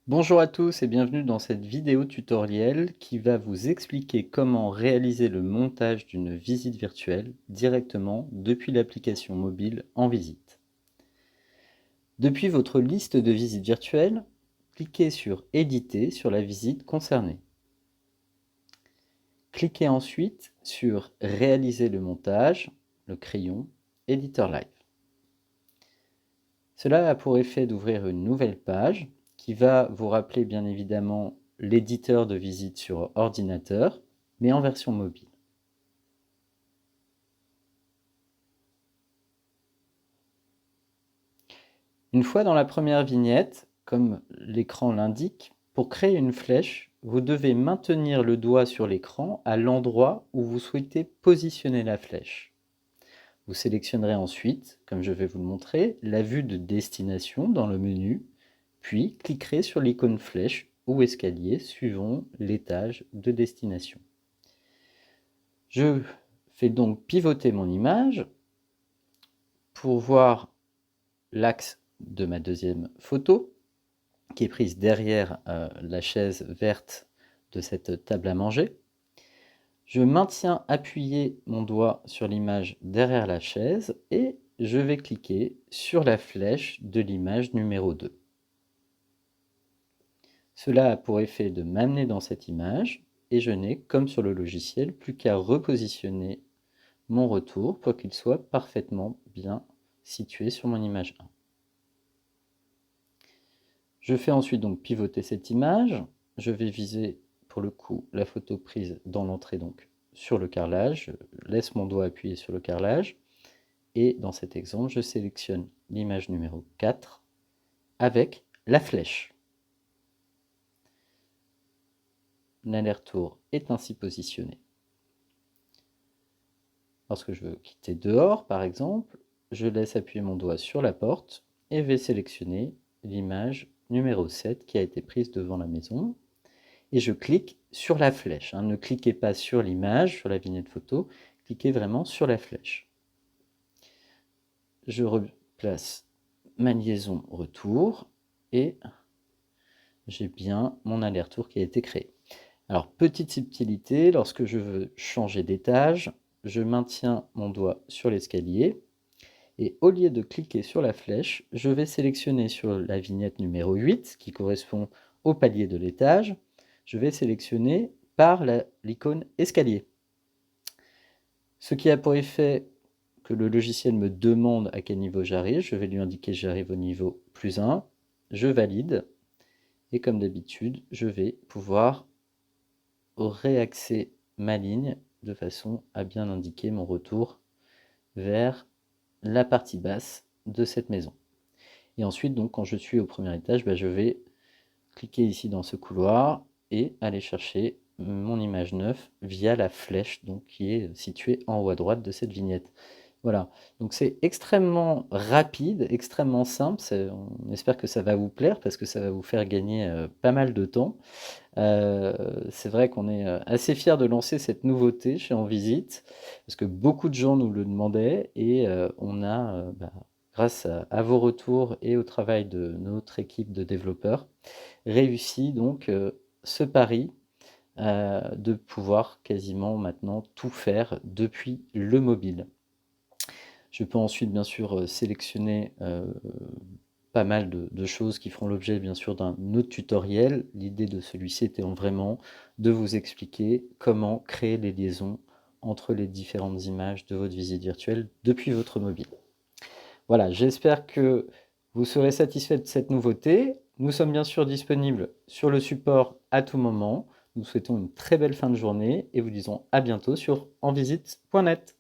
Bonjour à tous et bienvenue dans cette vidéo tutoriel qui va vous expliquer comment réaliser le montage d'une visite virtuelle directement depuis l'application mobile En Visite. Depuis votre liste de visites virtuelles, cliquez sur Éditer sur la visite concernée. Cliquez ensuite sur Réaliser le montage, le crayon Éditeur Live. Cela a pour effet d'ouvrir une nouvelle page qui va vous rappeler bien évidemment l'éditeur de visite sur ordinateur, mais en version mobile. Une fois dans la première vignette, comme l'écran l'indique, pour créer une flèche, vous devez maintenir le doigt sur l'écran à l'endroit où vous souhaitez positionner la flèche. Vous sélectionnerez ensuite, comme je vais vous le montrer, la vue de destination dans le menu, puis cliquerez sur l'icône flèche ou escalier suivant l'étage de destination. Je fais donc pivoter mon image pour voir l'axe de ma deuxième photo, qui est prise derrière la chaise verte de cette table à manger. Je maintiens appuyé mon doigt sur l'image derrière la chaise et je vais cliquer sur la flèche de l'image numéro 2. Cela a pour effet de m'amener dans cette image et je n'ai, comme sur le logiciel, plus qu'à repositionner mon retour pour qu'il soit parfaitement bien situé sur mon image 1. Je fais ensuite donc pivoter cette image. Je vais viser pour le coup la photo prise dans l'entrée donc sur le carrelage. Je laisse mon doigt appuyé sur le carrelage. Et dans cet exemple, je sélectionne l'image numéro 4 avec la flèche. L'aller-retour est ainsi positionné. Lorsque je veux quitter dehors, par exemple, je laisse appuyer mon doigt sur la porte et vais sélectionner l'image numéro 7 qui a été prise devant la maison. Et je clique sur la flèche. Ne cliquez pas sur l'image, sur la vignette photo, cliquez vraiment sur la flèche. Je replace ma liaison retour et j'ai bien mon aller-retour qui a été créé. Alors, petite subtilité, lorsque je veux changer d'étage, je maintiens mon doigt sur l'escalier et au lieu de cliquer sur la flèche, je vais sélectionner sur la vignette numéro 8 qui correspond au palier de l'étage, je vais sélectionner par l'icône escalier. Ce qui a pour effet que le logiciel me demande à quel niveau j'arrive, je vais lui indiquer que j'arrive au niveau +1, je valide et comme d'habitude, je vais pouvoir réaxer ma ligne de façon à bien indiquer mon retour vers la partie basse de cette maison. Et ensuite, donc, quand je suis au premier étage, je vais cliquer ici dans ce couloir et aller chercher mon image 9 via la flèche donc, qui est située en haut à droite de cette vignette. Voilà, donc c'est extrêmement rapide, extrêmement simple, on espère que ça va vous plaire parce que ça va vous faire gagner pas mal de temps. C'est vrai qu'on est assez fiers de lancer cette nouveauté chez En Visite, parce que beaucoup de gens nous le demandaient et on a, grâce à vos retours et au travail de notre équipe de développeurs, réussi donc ce pari de pouvoir quasiment maintenant tout faire depuis le mobile. Je peux ensuite bien sûr sélectionner pas mal de choses qui feront l'objet bien sûr d'un autre tutoriel. L'idée de celui-ci était vraiment de vous expliquer comment créer les liaisons entre les différentes images de votre visite virtuelle depuis votre mobile. Voilà, j'espère que vous serez satisfait de cette nouveauté. Nous sommes bien sûr disponibles sur le support à tout moment. Nous souhaitons une très belle fin de journée et vous disons à bientôt sur envisite.net.